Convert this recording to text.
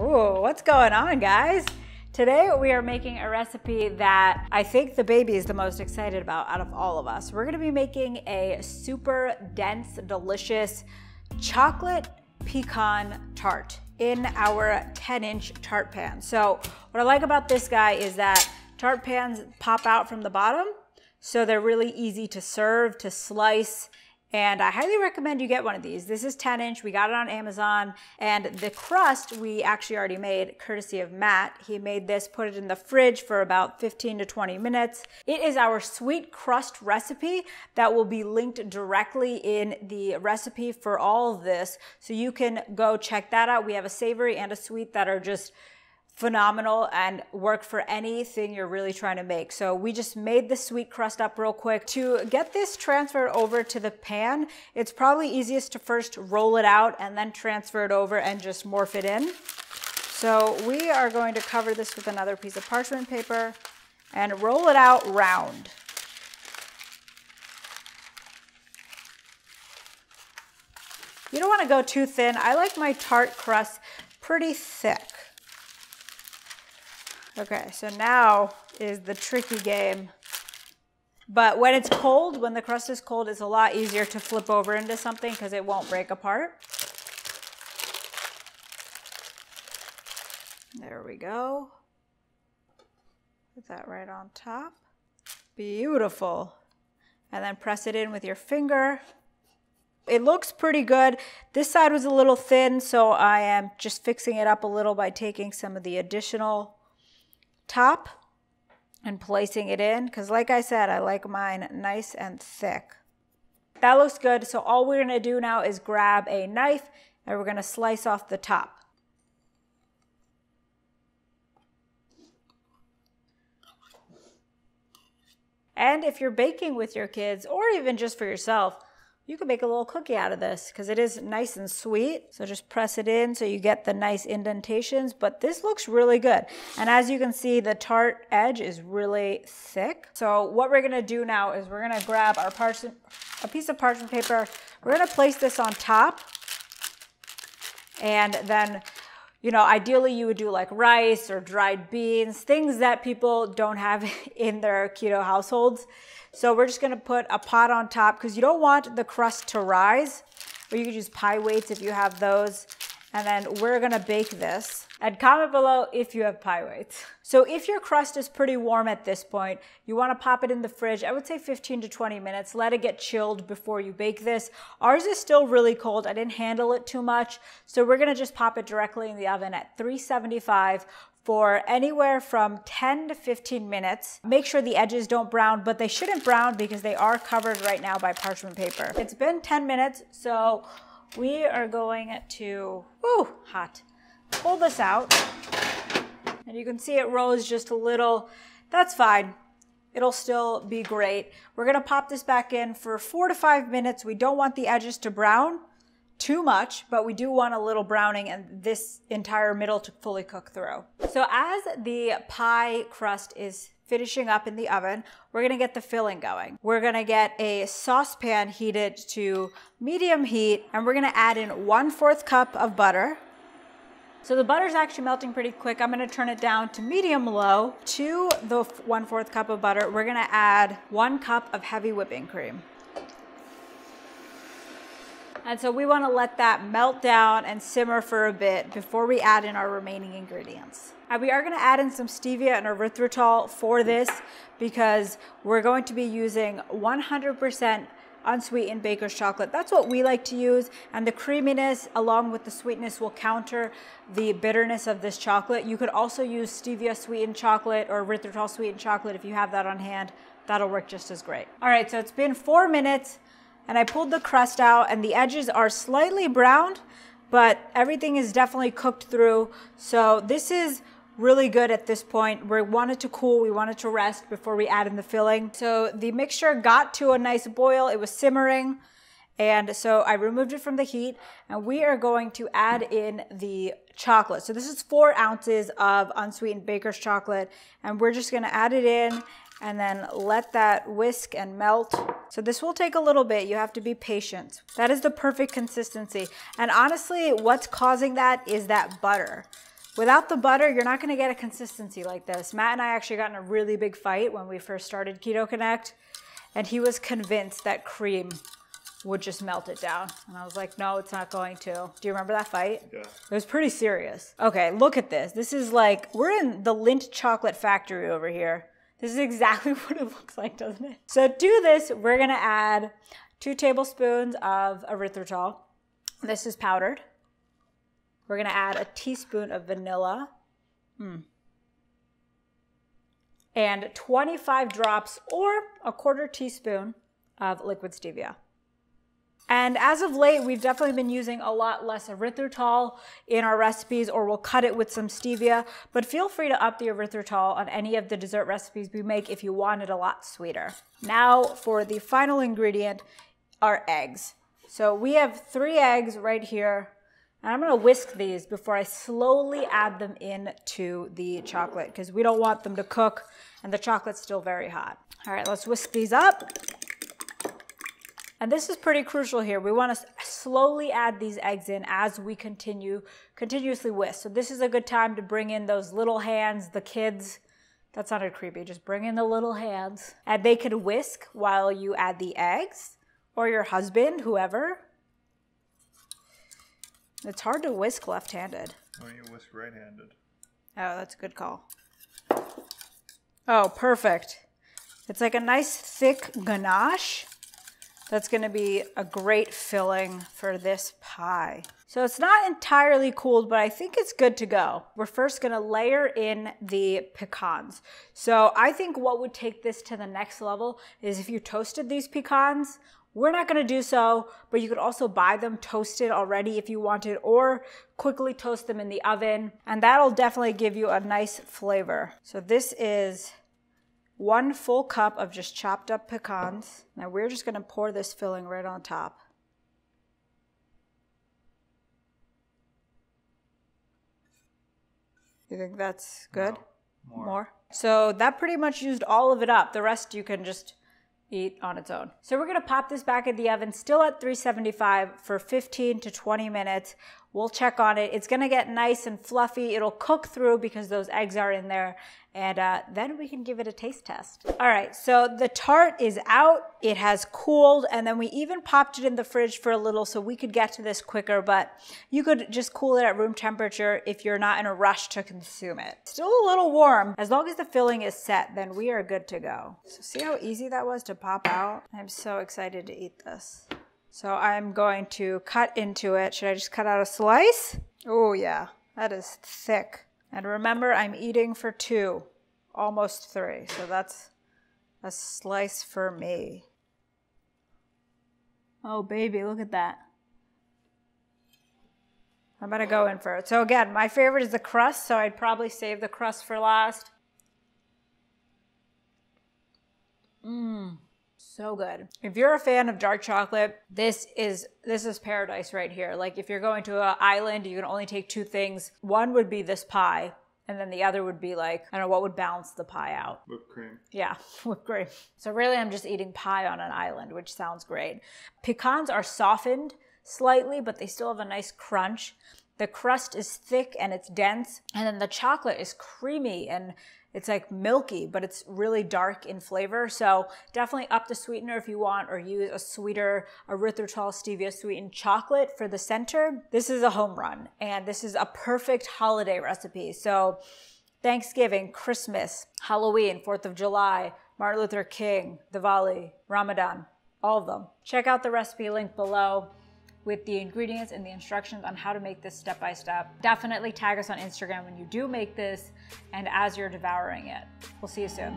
Ooh, what's going on, guys? Today we are making a recipe that I think the baby is the most excited about out of all of us. We're gonna be making a super dense, delicious chocolate pecan tart in our 10-inch tart pan. So what I like about this guy is that tart pans pop out from the bottom, so they're really easy to serve, to slice, and I highly recommend you get one of these. This is 10-inch, we got it on Amazon, and the crust we actually already made, courtesy of Matt. He made this, put it in the fridge for about 15 to 20 minutes. It is our sweet crust recipe that will be linked directly in the recipe for all of this, so you can go check that out. We have a savory and a sweet that are just phenomenal and work for anything you're really trying to make. So we just made the sweet crust up real quick. To get this transferred over to the pan, it's probably easiest to first roll it out and then transfer it over and just morph it in. So we are going to cover this with another piece of parchment paper and roll it out round. You don't want to go too thin. I like my tart crust pretty thick. Okay, so now is the tricky game. But when it's cold, when the crust is cold, it's a lot easier to flip over into something because it won't break apart. There we go. Put that right on top. Beautiful. And then press it in with your finger. It looks pretty good. This side was a little thin, so I am just fixing it up a little by taking some of the additional top and placing it in, because like I said, I like mine nice and thick. That looks good. So all we're going to do now is grab a knife and we're going to slice off the top. And if you're baking with your kids or even just for yourself, you can make a little cookie out of this because it is nice and sweet. So just press it in so you get the nice indentations, but this looks really good. And as you can see, the tart edge is really thick. So what we're gonna do now is we're gonna grab our a piece of parchment paper. We're gonna place this on top. And then, you know, ideally you would do like rice or dried beans, things that people don't have in their keto households. So we're just gonna put a pot on top because you don't want the crust to rise, or you could use pie weights if you have those. And then we're gonna bake this. And comment below if you have pie weights. So if your crust is pretty warm at this point, you wanna pop it in the fridge. I would say 15 to 20 minutes. Let it get chilled before you bake this. Ours is still really cold. I didn't handle it too much. So we're gonna just pop it directly in the oven at 375 for anywhere from 10 to 15 minutes. Make sure the edges don't brown, but they shouldn't brown because they are covered right now by parchment paper. It's been 10 minutes, so we are going to, hot. Pull this out, and you can see it rose just a little. That's fine. It'll still be great. We're gonna pop this back in for 4 to 5 minutes. We don't want the edges to brown too much, but we do want a little browning and this entire middle to fully cook through. So as the pie crust is finishing up in the oven, we're gonna get the filling going. We're gonna get a saucepan heated to medium heat, and we're gonna add in 1/4 cup of butter. So the butter's actually melting pretty quick. I'm gonna turn it down to medium low. To the 1/4 cup of butter, we're gonna add 1 cup of heavy whipping cream. And so we want to let that melt down and simmer for a bit before we add in our remaining ingredients. And we are going to add in some stevia and erythritol for this because we're going to be using 100% unsweetened baker's chocolate. That's what we like to use, and the creaminess along with the sweetness will counter the bitterness of this chocolate. You could also use stevia sweetened chocolate or erythritol sweetened chocolate if you have that on hand. That'll work just as great. All right, so it's been 4 minutes. And I pulled the crust out, and the edges are slightly browned, but everything is definitely cooked through. So this is really good at this point. We want it to cool, we want it to rest before we add in the filling. So the mixture got to a nice boil, it was simmering. And so I removed it from the heat, and we are going to add in the chocolate. So this is 4 ounces of unsweetened baker's chocolate, and we're just gonna add it in and then let that whisk and melt. So this will take a little bit. You have to be patient. That is the perfect consistency. And honestly, what's causing that is that butter. Without the butter, you're not gonna get a consistency like this. Matt and I actually got in a really big fight when we first started Keto Connect, and he was convinced that cream would just melt it down. And I was like, no, it's not going to. Do you remember that fight? Yeah. It was pretty serious. Okay, look at this. This is like, we're in the Lindt chocolate factory over here. This is exactly what it looks like, doesn't it? So to this, we're gonna add 2 tablespoons of erythritol. This is powdered. We're gonna add a teaspoon of vanilla. And 25 drops or a 1/4 teaspoon of liquid stevia. And as of late, we've definitely been using a lot less erythritol in our recipes, or we'll cut it with some stevia, but feel free to up the erythritol on any of the dessert recipes we make if you want it a lot sweeter. Now for the final ingredient, our eggs. So we have 3 eggs right here, and I'm gonna whisk these before I slowly add them into the chocolate because we don't want them to cook and the chocolate's still very hot. All right, let's whisk these up. And this is pretty crucial here. We want to slowly add these eggs in as we continuously whisk. So this is a good time to bring in those little hands, the kids. That sounded creepy. Just bring in the little hands. And they can whisk while you add the eggs, or your husband, whoever. It's hard to whisk left-handed. Why don't you whisk right-handed? Oh, that's a good call. Oh, perfect. It's like a nice thick ganache. That's gonna be a great filling for this pie. So it's not entirely cooled, but I think it's good to go. We're first gonna layer in the pecans. So I think what would take this to the next level is if you toasted these pecans. We're not gonna do so, but you could also buy them toasted already if you wanted, or quickly toast them in the oven, and that'll definitely give you a nice flavor. So this is 1 full cup of just chopped up pecans. Now we're just gonna pour this filling right on top. You think that's good? No, More? So that pretty much used all of it up. The rest you can just eat on its own. So we're gonna pop this back in the oven, still at 375 for 15 to 20 minutes. We'll check on it. It's gonna get nice and fluffy. It'll cook through because those eggs are in there. And then we can give it a taste test. All right, so the tart is out. It has cooled, and then we even popped it in the fridge for a little so we could get to this quicker, but you could just cool it at room temperature if you're not in a rush to consume it. Still a little warm. As long as the filling is set, then we are good to go. So see how easy that was to pop out? I'm so excited to eat this. So I'm going to cut into it. Should I just cut out a slice? Oh yeah, that is thick. And remember, I'm eating for 2, almost 3. So that's a slice for me. Oh baby, look at that. I'm gonna go in for it. So again, my favorite is the crust, so I'd probably save the crust for last. So good. If you're a fan of dark chocolate, this is paradise right here. Like if you're going to an island, you can only take 2 things. One would be this pie, and then the other would be like, I don't know, what would balance the pie out? Whipped cream. Yeah, whipped cream. So really I'm just eating pie on an island, which sounds great. Pecans are softened slightly, but they still have a nice crunch. The crust is thick and it's dense, and then the chocolate is creamy and it's like milky, but it's really dark in flavor. So definitely up the sweetener if you want, or use a sweeter erythritol stevia sweetened chocolate for the center. This is a home run, and this is a perfect holiday recipe. So Thanksgiving, Christmas, Halloween, 4th of July, Martin Luther King, Diwali, Ramadan, all of them. Check out the recipe link below with the ingredients and the instructions on how to make this step by step. Definitely tag us on Instagram when you do make this and as you're devouring it. We'll see you soon.